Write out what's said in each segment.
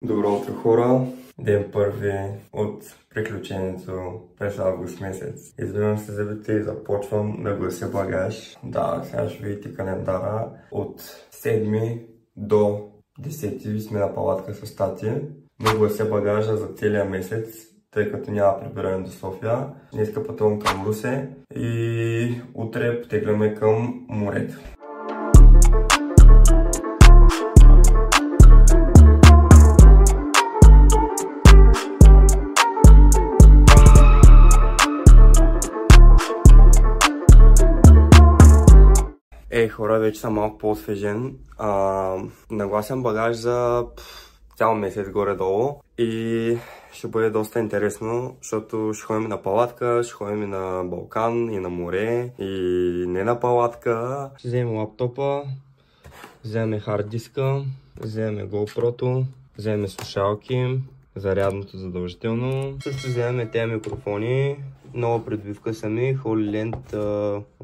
Добро утро, хора! Ден първи от приключението през август месец. Извинявам се зъбите и започвам да глася багаж. Да, сега ще видите календара. От 7 до 10 сме на палатка с тати. Да глася багажа за целия месец, тъй като няма прибиране до София. Днеска пътувам към Русе и утре потегляме към морето. Хора, вече съм малко по-освежен. Нагласям багаж за цял месец горе-долу и ще бъде доста интересно, защото ще ходим на палатка, ще ходим и на Балкан, и на море, и не на палатка. Ще вземем лаптопа, вземем хард диска, вземем GoPro-то, вземем слушалки, зарядното задължително. Също вземем тези микрофони. Нова придобивка сами, HoloLens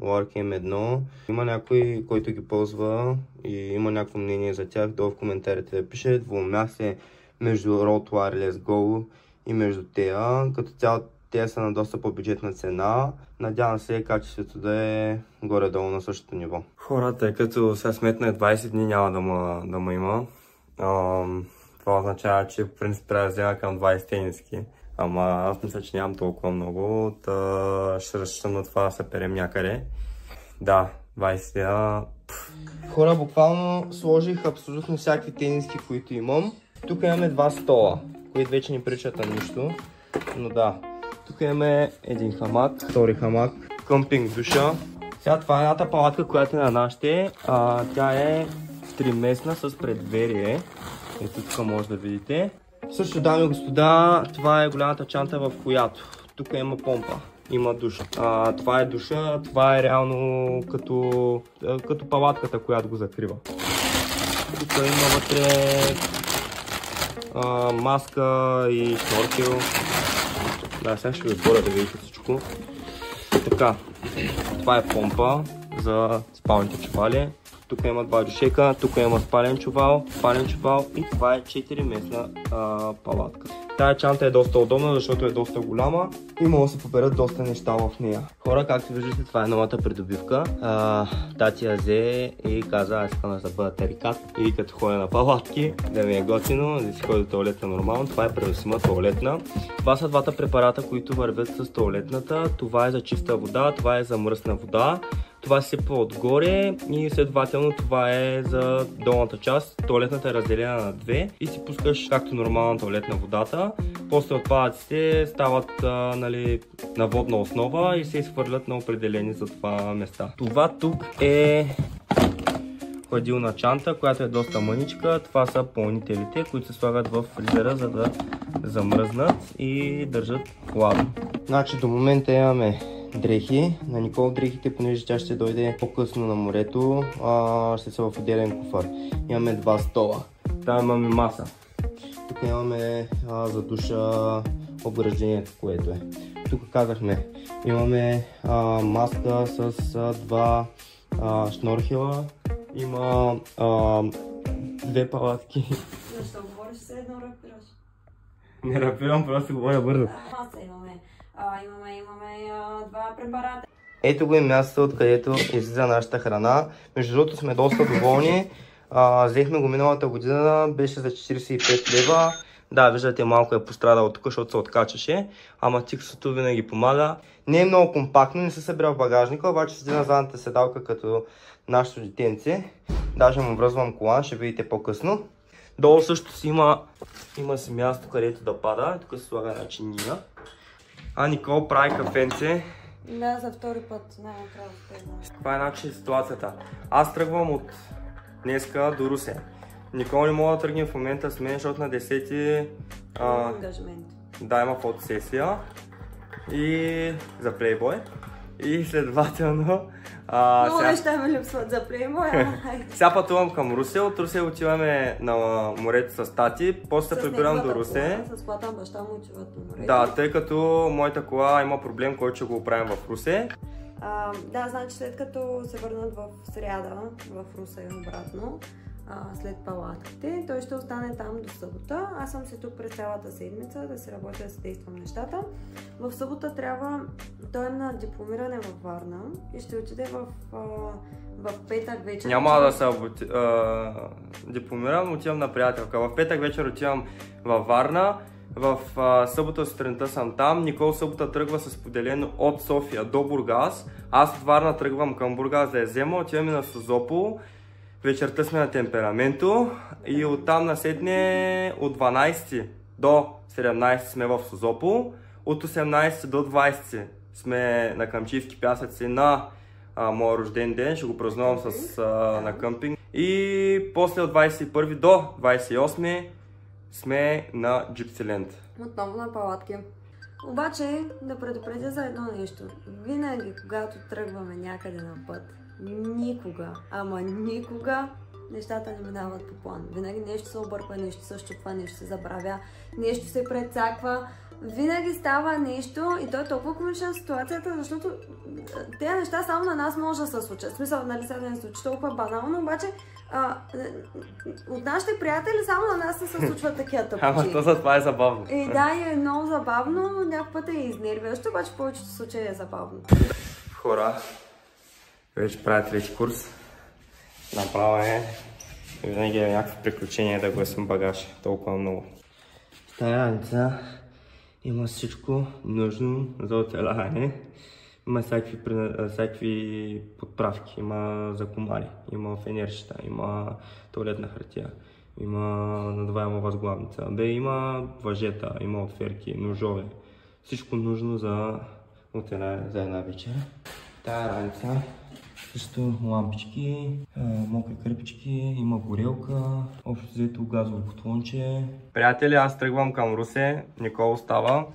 Lurk M1. Има някой, който ги ползва и има някакво мнение за тях, долу в коментарите да пише. Двумях се между Rode Wireless Go и между тея. Като цяло те са на доста по-бюджетна цена. Надявам се качеството да е горе-долу на същото ниво. Хората, тъй като сега сметна 20 дни няма да ме има. Това означава, че в принцип трябва да взема към 20 тениски. Ама аз мисля, че нямам толкова много, ще разчитам на това да се перем някъде. Да, 20 дена. Хора, буквално сложих абсолютно всякакви тениски, които имам. Тук имаме два стола, които вече не приличат на нищо. Но да, тук имаме един хамак, втори хамак, къмпинг душа. Сега това е едната палатка, която е на нашите. Тя е триместна с предверие. Ето тук може да видите. Също, дами и господа, това е голямата чанта, в която тук има помпа, има душ. Това е душа, това е реално като палатката, която го закрива. Тук има вътре маска и шноркел. Да, сега ще ви отворя да видите всичко. Така, това е помпа за спалните чували. Тук има два душека, тук има спален чувал и това е 4-местна палатка. Тая чанта е доста удобна, защото е доста голяма и могат да се поберат доста неща в нея. Хора, както виждате, това е новата придобивка. Тати я взе и каза, аз искам да бъда тарикат и като ходя на палатки, да ми е готино, да си ходя до тоалетна нормално. Това е преносима тоалетна. Това са двата препарата, които вървят с тоалетната. Това е за чиста вода, това е за мръсна вода. Това се сипва отгоре и следователно това е за долната част. Тоалетната е разделена на две и си пускаш както нормална тоалетна водата. После отпадъците стават на водна основа и се изхвърлят на определени за това места. Това тук е хладилна чанта, която е доста мъничка. Това са пълнителите, които се слагат в фризера, за да замръзнат и държат хладно. Значи до момента имаме дрехи. На Никол дрехите, понеже тя ще дойде по-късно на морето, ще са в отделен куфар. Имаме два стола. Там имаме маса. Тук имаме за душа обграждението, което е. Тук казахме, имаме маска с два шнорхела. Има две палатки. Защо говориш се едно рапираш? Не рапирам, просто говоря бързо. Маса имаме. Имаме два препарата. Ето го е мястото, откъдето излиза нашата храна. Между другото сме доста доволни. Взехме го миналата година, беше за 45 лева. Да, виждате, малко е пострадал тук, защото се откачаше. Ама тиксото винаги помага. Не е много компактно, не се събира в багажника, обаче седи на задната седалка като нашето детенце. Даже му връзвам колан, ще видите по-късно. Долу също си има си място, където да пада. Тук се слага начиния. Никол прави кафенце. Да, за втори път. Най-накрая успея. Това е начин ситуацията. Аз тръгвам от днеска до Русе. Никол не мога да тръгне в момента с мен, защото на 10-ти... ангажимент. Да, има фотосесия. И за Playboy. И следователно... Много неща ми липсват за Playboy. Сега пътувам към Русе. От Русе отиваме на морето с тати. После се прибирам до Русе. С колата баща му отиват на морето. Да, тъй като моята кола има проблем, който ще го оправим в Русе. Да, значи след като се върнат в сряда в Русе обратно, след палатките. Той ще остане там до събота. Аз съм си тук през цялата седмица да си работя, да си действам нещата. В събота той е на дипломиране във Варна и ще отиде в петък вечер. Няма да се дипломирам, отивам на приятелка. В петък вечер отивам във Варна. В събота сутринта съм там. Никол събота тръгва с поделено от София до Бургас. Аз от Варна тръгвам към Бургас да я взема. Отиваме на Созопол. Вечерта сме на Темпераменто. И оттам насетне от 12 до 17 сме в Созопол. От 18 до 20 сме на Камчийски пясъци на моя рожден ден. Ще го празнувам на къмпинг. И после от 21 до 28 сме на Gypsyland. Отново на палатки. Обаче да предупредя за едно нещо. Винаги, когато тръгваме някъде на път, никога, ама никога нещата не минават по план. Винаги нещо се обърква, нещо се щупва, нещо се забравя, нещо се прецаква. Винаги става нещо и то е толкова комична ситуацията, защото тези неща само на нас може да се случат. В смисъл, нали сега да не случи толкова банално, обаче от нашите приятели само на нас се случват такива тъпочи. Ама то за това е забавно. И да, е много забавно, но някой път е изнервящо, обаче в повечето случаи е забавно. Хора, вече правят трети курс. Направо винаги е някакво приключение да гласим багаж. Толкова много. В тази раница има всичко нужно за оцеляване. Има всякакви подправки, има за комари, има фенерчета, има туалетна хартия, има надуваема възглавница, има въжета, има отверки, ножове. Всичко нужно за оцеляване за една вечер. Тая раница също лампички, мокри кърпички, има горелка, общо взето газово котлонче. Приятели, аз тръгвам към Русе, Никол остава.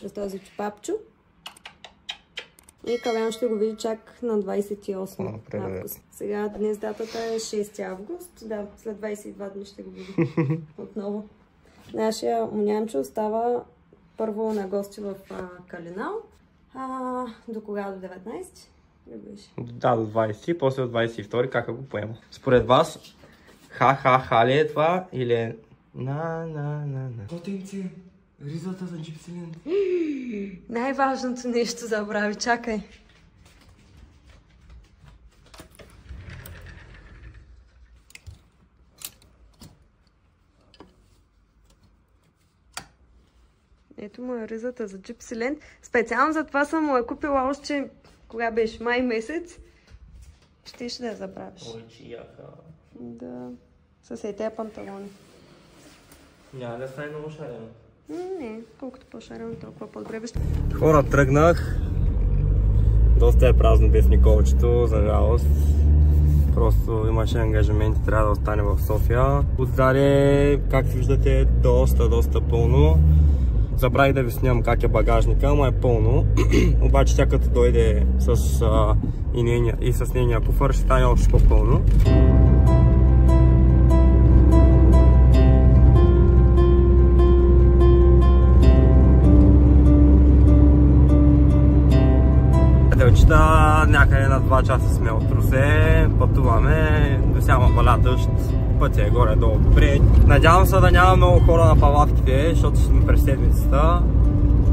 С този чупапчо. И Калян ще го види чак на 28 август. Сега днес датата е 6 август. Да, след 22 дни ще го види отново. Нашия Мунянчо остава първо на гости в Калинал. До кога? До 19? Да, до 20, после от 22, как го поема. Според вас, ха-ха-ха ли е това или на? Котенци, ризата за Gypsyland. Най-важното нещо забрави, чакай. Ето му е ризата за Gypsyland. Специално за това съм му я купила още, кога беше, май месец. Щеш да я забравиш. Ой, че яка. Да, с тези панталони. Няма да стане много шарено. Не, колкото по-шарено, толкова по-добре. Хора, тръгнах. Доста е празно без Николчето, за жалост. Просто имаше ангажименти, трябва да остане в София. Отзаде, както виждате, доста пълно. Забравих да ви снимам как е багажника, ама е пълно. Обаче тя като дойде с нейния куфър, ще стане още по-пълно. Някъде на 2 часа сме от Русе, пътуваме, до сега валя дъжд, пътя е горе-долу добре. Надявам се да няма много хора на палатките, защото сме през седмицата.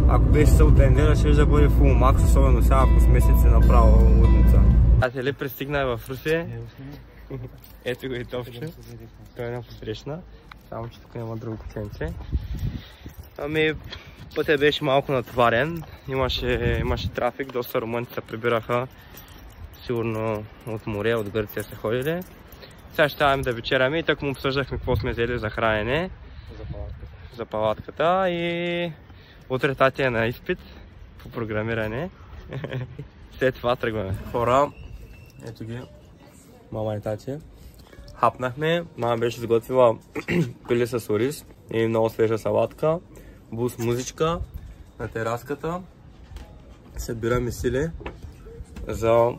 Ако беше събота неделя, ще да бъде фул макс, особено сега, ако с месец е направо лудница. Приятели, пристигна в Русе. Ето го и Топчо. Той не посрещна, само че тук няма друго котенце. Ами, пътя беше малко натоварен, имаше трафик, доста румънци се прибираха, сигурно от море, от Гърция са ходили. Сега ще ставаме да вечеряме и так му обсъждахме какво сме взели за хранене. За палатката и утре тати е на изпит по програмиране. След това тръгваме. Хора, ето ги, мама и тати. Хапнахме, мама беше сготвила пиле с ориз и много свежа салатка. Бус музичка на тераската. Събираме сили за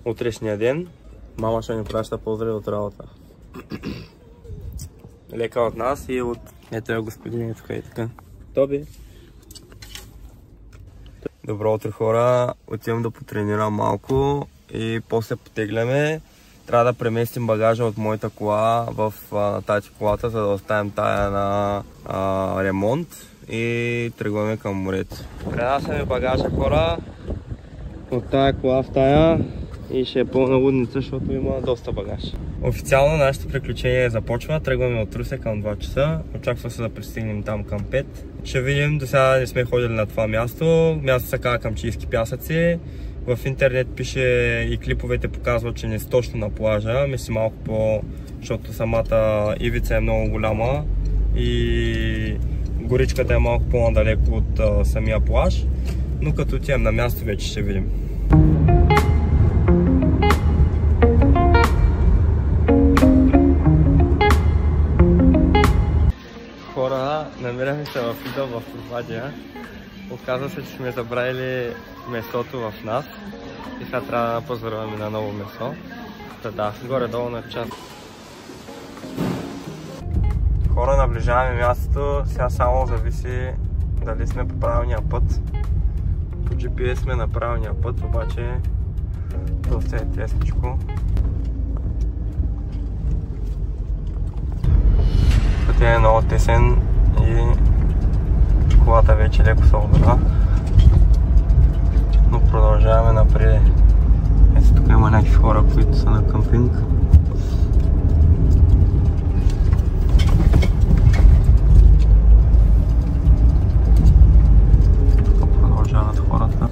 утрешния ден. Мама ще ни праща поздрави от работа. Лека от нас и от... Ето е господин, тук и така. Тоби! Добро утро, хора! Отивам да потренирам малко и после потегляме. трябва да преместим багажа от моята кола в тази колата, за да оставим тая на ремонт и тръгваме към морето. Пренасяме багажа, хора, от тая кола в тая и ще е пълна лудница, защото има доста багаж. Официално нашето приключение започва. Тръгваме от Русе към 2 часа. Очаква се да пристигнем там към 5. Ще видим, до сега не сме ходили на това място. Място се казва Камчийски пясъци. В интернет пише и клиповете показват, че не е точно на плажа. Мисли малко по... защото самата ивица е много голяма и горичката е малко по-надалеко от самия плаж. Но като отидем на място вече ще видим. Хора, намираме се в Идъл в Провадия. Оказва се, че сме забравили месото в нас и сега трябва да поздравяме на ново месо. Да, горе-долу на час. Хора, наближаваме мястото, сега само зависи дали сме по правилния път. По GPS сме на правилния път, обаче доста е тесничко. Пътя е много тесен и колата вече леко се удара. Но продължаваме напред. Ето тук има някакви хора, които са на къмпинг. Тук продължават хората.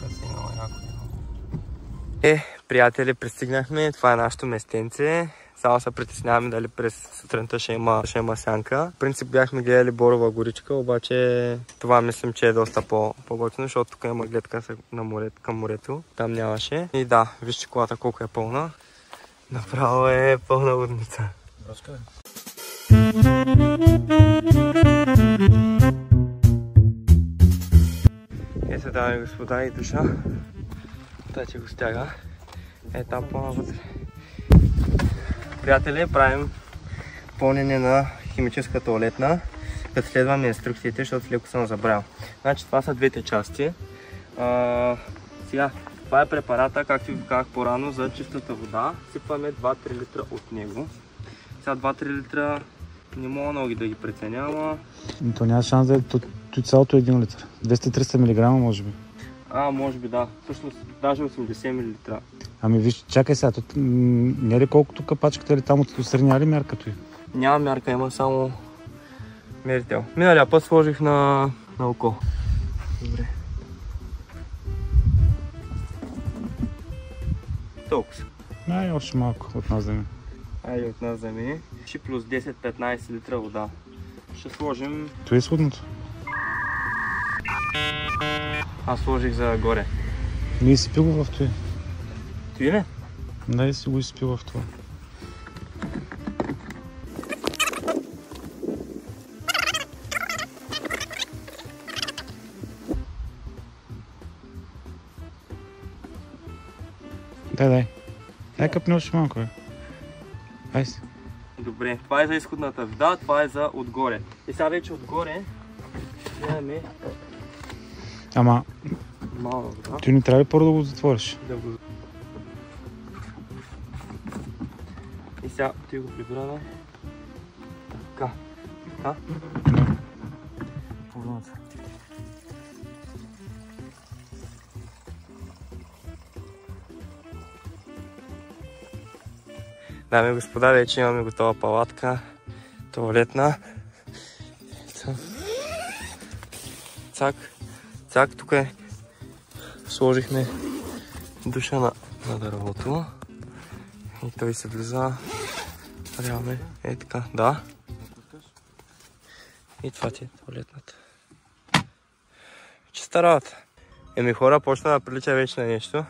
Тук си много яко. Приятели, пристигнахме. Това е нашето местенце. Само се притесняваме дали през сутринта ще има сянка. В принцип бяхме гледали Борова горичка, обаче това мислим, че е доста по-готино, защото тук има гледка към морето. Там нямаше. И да, вижте колата колко е пълна. Направо е пълна лудница. Броска, Ето, дами и господа, и душа. Тачи го стяга. Е там по-навътре. Приятели, правим пълнене на химическа тоалетна, като следваме инструкциите, защото леко съм забравил. Значи това са двете части. Сега, това е препарата, както ви казах по-рано, за чистата вода. Сипваме 2-3 литра от него. Сега 2-3 литра не мога много да ги преценя, ама... То няма шанс да е цялото 1 литър. 200-300 мг може би. Може би да. Всъщност даже 80 мл. Ами виж, чакай сега, не е ли колкото капачката или там от страни, ли мяркато й? Няма мярка, има само мерител. Миналия път сложих на око. Добре. Толкова са. Ай, още малко от нас да ми. Айде от нас да ми. Ще плюс 10-15 литра вода. Ще сложим... Това е судното. Аз сложих за горе. Ние си пил в това. Той ли? Да, и си го изпил в това. Дай. Дай къпни още малко, бе. Ай си. Добре, това е за изходната вода, това е за отгоре. И сега вече отгоре имаме... Ама... малка вода. Ти не трябва ли първо да го затвориш? Да го... И сега ти го прибираме. Така. Да? Погледнете. Дами и господа, вече имаме готова палатка. Тоалетна. Цак, тук е. Сложихме душа на дървото. И той се влиза. Реално е така, да. И това ти е тоалетната. Чиста работа. Хора, почна да прилича вече на нещо.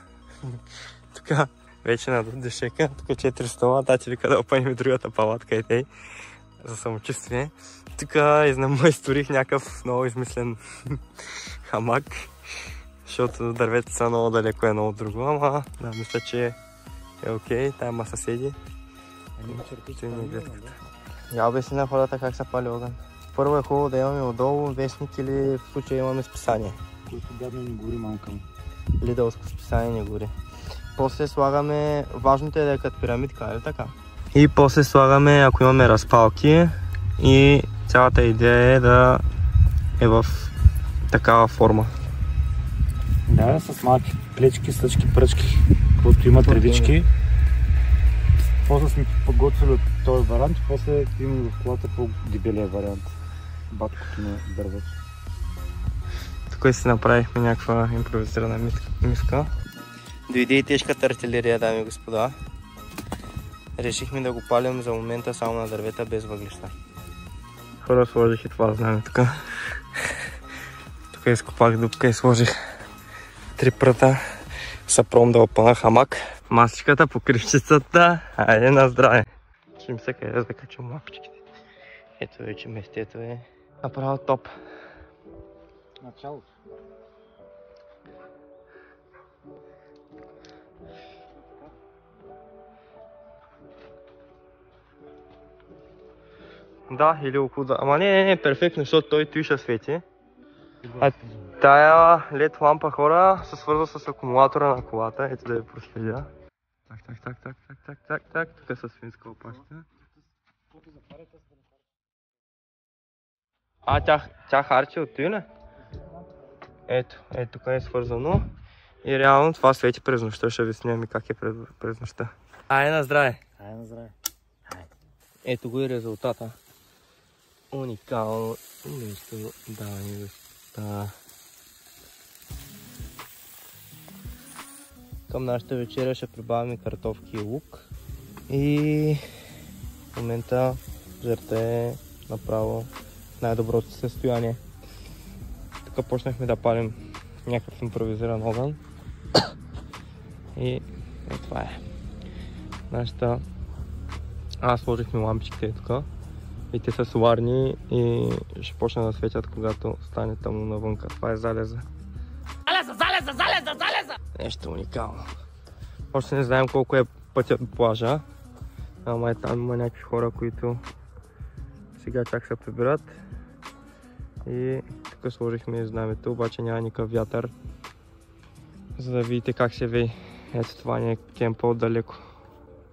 Така, вече на дъшека. Тук 4 стола, тати вика да опаним другата палатка и тъй. За самочувствие. Тук изнамайсторих някакъв много измислен хамак. Защото дървета са много далеко едно от друго, ама да, мисля, че е окей. Тая има съседи. Я обясни на хората как се пали огън. Първо е хубаво да имаме отдолу вестник или в случая имаме списание. Който гадно ни гори мамка му. Лидълско списание ни гори. После слагаме, важното е да е като пирамидка, или така? И после слагаме, ако имаме разпалки, и цялата идея е да е в такава форма. Да, с малки плечки, съчки, пръчки, които има тревички. После сме подготвили от този вариант, после имаме в колата по-дебелия вариант. Баткото на дървото. Тук си направихме някаква импровизирана миска. Дойде и тежката артилерия, дами и господа. Решихме да го палим за момента само на дървета без въглища. Хора, сложих и това знаме тук. Тук изкопах дупка и сложих 3 пръта. Съпром да опъна хамак. Масичката, покривчицата. Айде на здраве. Ще ми се къде да качам лапичките. Ето вече местето е направо топ. Началото. Да, или около да. Ама не, перфектно, защото той ще свети. А тая лед лампа, хора, се свързва с акумулатора на колата. Ето да я проследя. Так. Тук са свинска опашка. Тя харчи от тюна? Ето тук е свързано. И реално това свети през нощта. Ще ви снимам и как е през нощта. Айде на здраве! Айде на здраве! Ето го и резултата. Уникално нещо, дами и господа. Към нашата вечеря ще прибавим картофки и лук. И в момента жертва е направо в най-доброто състояние. Тук почнахме да палим някакъв импровизиран огън. И това е. Нашата... Аз сложихме лампичките тук. И те са соларни и ще почне да светят, когато стане тъмно навънка. Това е залеза. Залеза! Нещо уникално. Още не знаем колко е пътят до плажа. Ама там има някакви хора, които сега чак се прибират. И тук сложихме знамето, обаче няма никакъв вятър. За да видите как се вей. Ето това ни е кемпа отдалеко.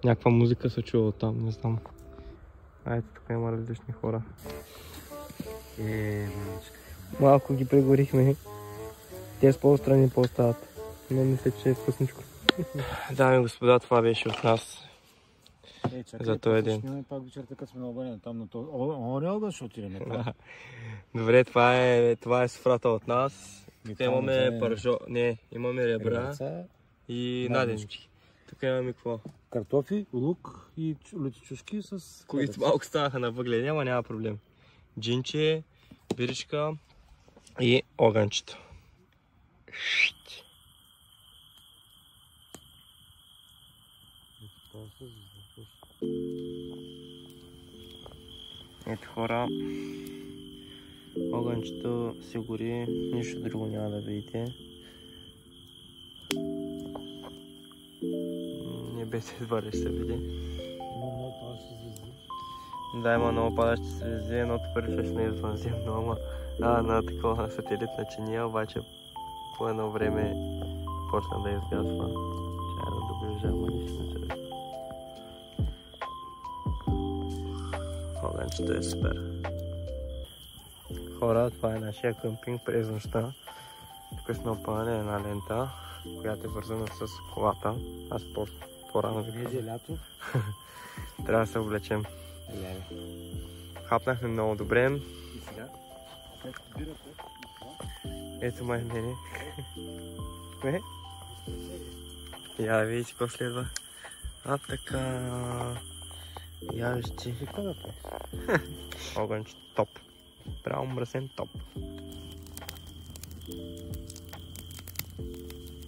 Някаква музика се чува оттам, не знам. Ето тук има различни хора. Малко ги прегорихме. Те с по-страни по-остават. Но мисля, че е вкусничко. Дами и господа, това беше от нас. За този ден. Снимаме пак вечерта, като сме на огъня. Там на този... огън ще отидем. Добре, това е сфрата от нас. Тук имаме пържо... Не, имаме ребра и наденички. Тук имаме какво? Картофи, лук и лютичушки с... Които малко станаха на въгледи, ама няма проблем. Джинче, биричка и огънчето. Ето хора, огънчето се гори, нищо друго няма да видите. Небето едва ли ще се види. Много падащи звезди. Да, има много падащи звезди, едното приличаше на извънземно, ама на такова сателитна чиния, обаче по едно време почна да изгасва. Чая да доближа, ама нищо не се вижда. Огънчето е супер. Хора, това е нашия къмпинг през нощта. Тук сме опънали една лента, която е вързана с колата. Аз по-рано ви казвам. Лято. Трябва да се облечем. Хапнахме много добре. И сега? Ето май мене. Кое? Я да видите какво следва. А така... Я вижте. Огънче топ. Право мръсен топ.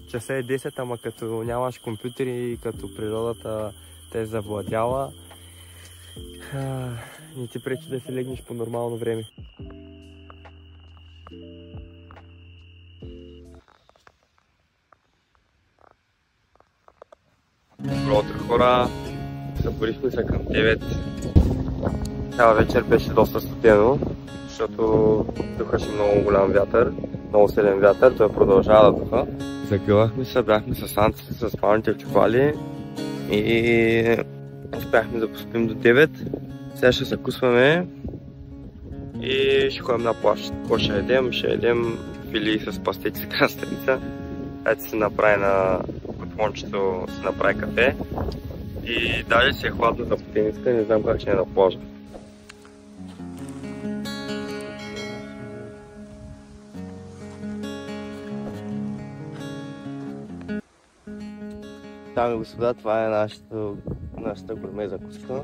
Часа е 10, ама като нямаш компютъри и като природата те е завладяла, не ти пречи да си легнеш по нормално време. Добро утро, хора! Съборихме се към 9. Цяла вечер беше доста студено, защото духаше много голям вятър. много силен вятър, той продължава да духа. Загъвахме се, бяхме с Анци, с спалните чували и успяхме да поспим до 9. Сега ще закусваме и ще ходим на плаж. Какво ще ядем? Ще ядем филии с пастети с краставица. Ето се направи на котлончето, се направи кафе. И даже си е хладно за потениска, не знам как ще е на плажа. Дами и господа, това е нашата гурме закуска.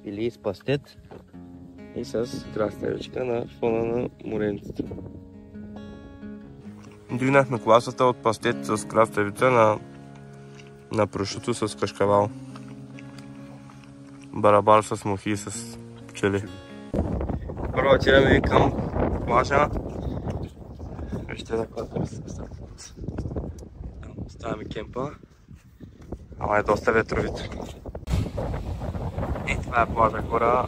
Филии с пастет и с краставичка на фона на моренцето. Дигнахме класата от пастет с краставица на прошуто с кашкавал. Барабар с мухи и с пчели. Първо отиваме към плажа. Вижте на каква красота. Там оставяме кемпа. Ама е доста ветровито. И това е плажа, хора.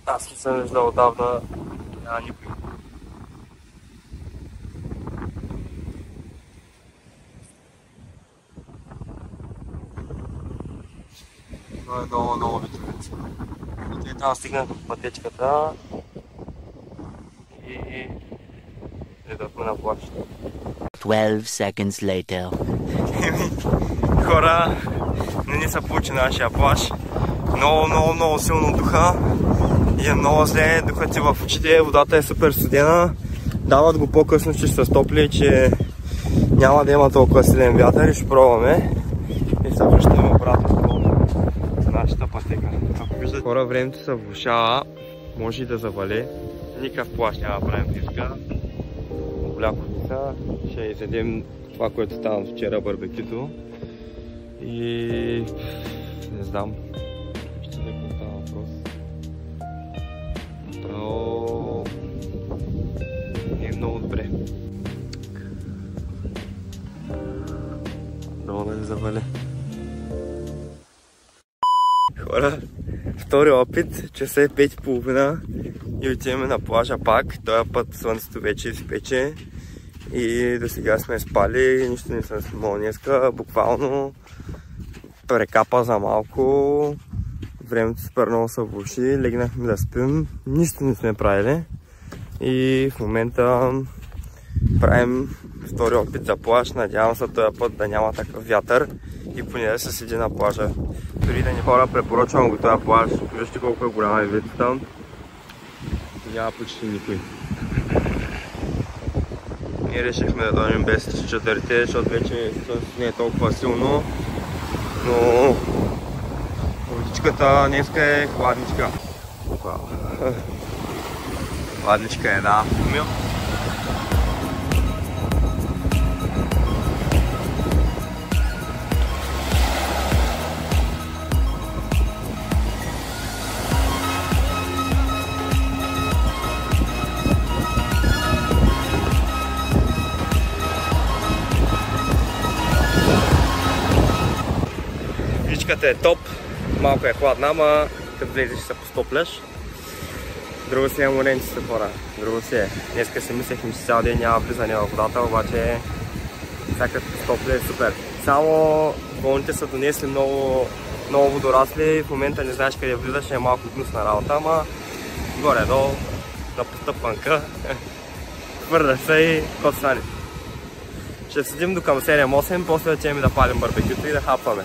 Аз не съм виждал отдавна. Няма никой. Това е много ветровито. И там стигнах до пътечката и идвахме на плажата. 12 seconds later. Хора, не ни се получи нашия плаж. Много силно духа и е много зле, духът е в очите, водата е супер студена. Дават го по-късно, че ще се стопли, че няма да има толкова силен вятър и ще пробваме. И се връщаме обратно за нашата пътека. Ако виждате, хора, времето се влошава, може и да завали. Никакъв плаж няма да правим днеска. Облякохме се, ще изядем това, което стана вчера, барбекюто. И не знам, ще не какво става въпрос. Право е много добре. Много да не завали. Хора, втори опит, часа е 5:30 и отиваме на плажа пак. Този път слънцето вече изпече и до сега сме спали, нищо не съм снимал днеска, буквално прекапа за малко, времето супер много се влоши, легнахме да спим, нищо не сме правили и в момента правим втори опит за плаж. Надявам се този път да няма такъв вятър и поне да се седи на плажа. Дори да ни хора, препоръчвам го този плаж, вижте колко е голяма ивица там, няма почти никой. Ние решихме да дойдем без чадърите, защото вече не е толкова силно, но водичката днеска е хладничка. Хладничка е, да. Водичката е топ, малко е хладна, ама като влезеш ще се постопляш. Друго си е моренцето, хора, друго си е. Днеска си мислехме, че цял ден няма влизане в водата, обаче сега като постопля е супер. Само вълните са донесли много водорасли, в момента не знаеш къде влизаш, е малко гнусна работа, ама горе-долу на постъпванка хвърля се и какво стане. Ще седим до към 7-8, после да чеем да палим барбекюто и да хапваме.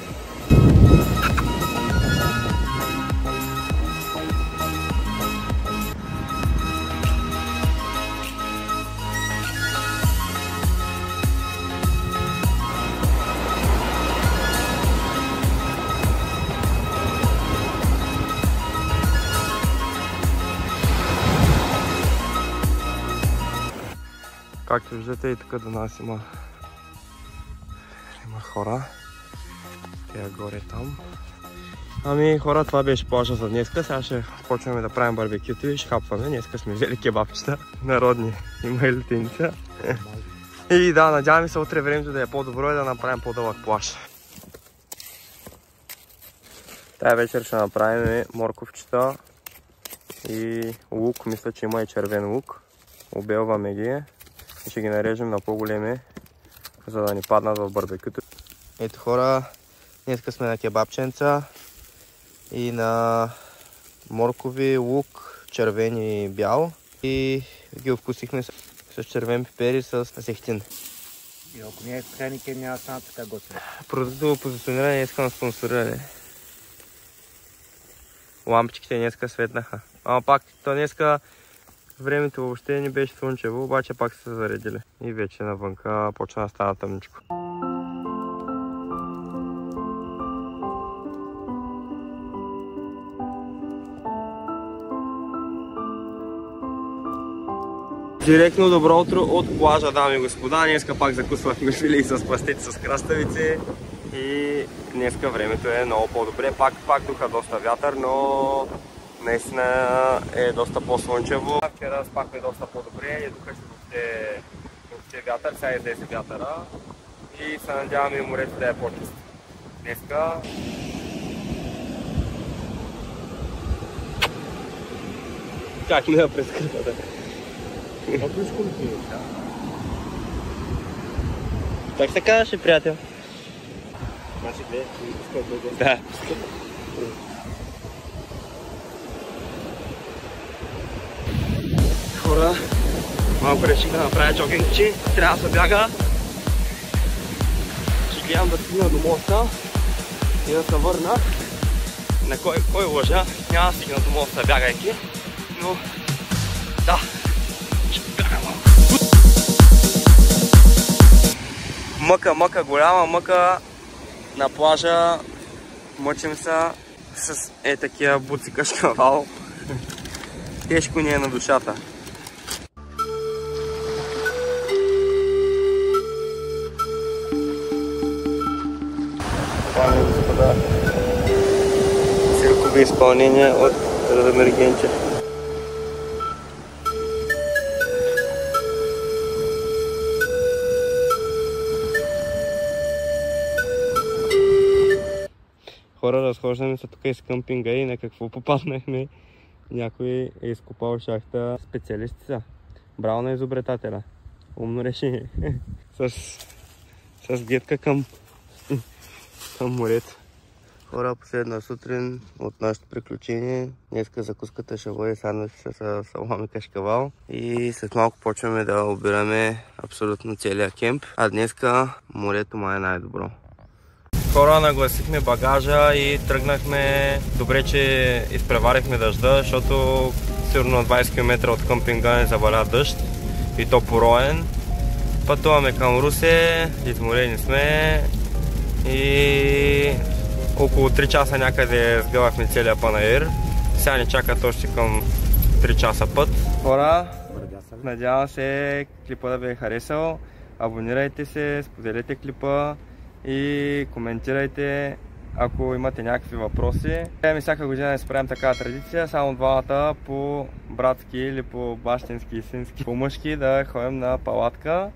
Както виждате, и тук до нас има хора. Тя горе там. Ами хора, това беше плажа за днеска. Сега ще почваме да правим барбекюто и ще хапваме. Днеска сме взели кебабчета, народни. Има и лютеница. И да, надяваме се утре времето да е по-добро и да направим по-дълъг плаж. Тая вечер ще направим морковчета и лук. Мисля, че има и червен лук. Обелваме ги и ще ги нарежем на по-големи, за да ни паднат в барбекюто. Ето хора, днеска сме на кебабченца и на моркови, лук, червен и бял. И ги овкусихме с червен пипер и с зехтин. И ако не е хранике, няма да станат така готови. Продуктово позициониране, искам спонсориране. Лампичките днеска светнаха. Ама пак, то днеска времето въобще не беше слънчево, обаче пак са се заредили. И вече навънка почна да стана тъмничко. Директно добро утро от плажа, дами и господа. Днеска пак закусвахме филии с пастети с краставици и днеска времето е много по-добре. Пак духа доста вятър, но наистина е доста по-слънчево. Вчера спахме доста по-добре, духаше въобще вятър, сега излезе вятъра и се надяваме и морето да е по-чисто. Днеска как не да прескърпата? Как се казваше, приятел? Да. Хора, малко реших да направя джогингче, трябва да се бяга. Ще гледам да стигна до моста и да се върна. На кой лъжа, няма да стигна до моста бягайки, но да. Мъка, голяма мъка на плажа, мъчим се с такива буци кашкавал. Тежко ни е на душата. Това е, господа, циркови изпълнения от Радомир Генчев. Хора, разхождаме се тук из къмпинга и на какво попаднахме. Някой е изкопал шахта. Специалисти са. Браво на изобретателя. Умно решение. С гледка към морето. Хора, последна сутрин от нашето приключение. Днеска закуската ще бъде сандвич с салами кашкавал. И след малко почваме да обираме абсолютно целия кемп. А днеска морето май е най-добро. Хора, нагласихме багажа и тръгнахме. Добре, че изпреварихме дъжда, защото сигурно на 20 км от къмпинга не заваля дъжд и то пороен. Пътуваме към Русе, изморени сме и около 3 часа някъде сгъвахме целия панаир. Сега ни чакат още към 3 часа път. Хора, надявам се клипа да ви е харесал. Абонирайте се, споделете клипа и коментирайте, ако имате някакви въпроси. Всяка година не справим такава традиция, само двамата по братски или по бащински и сински, по мъжки да ходим на палатка.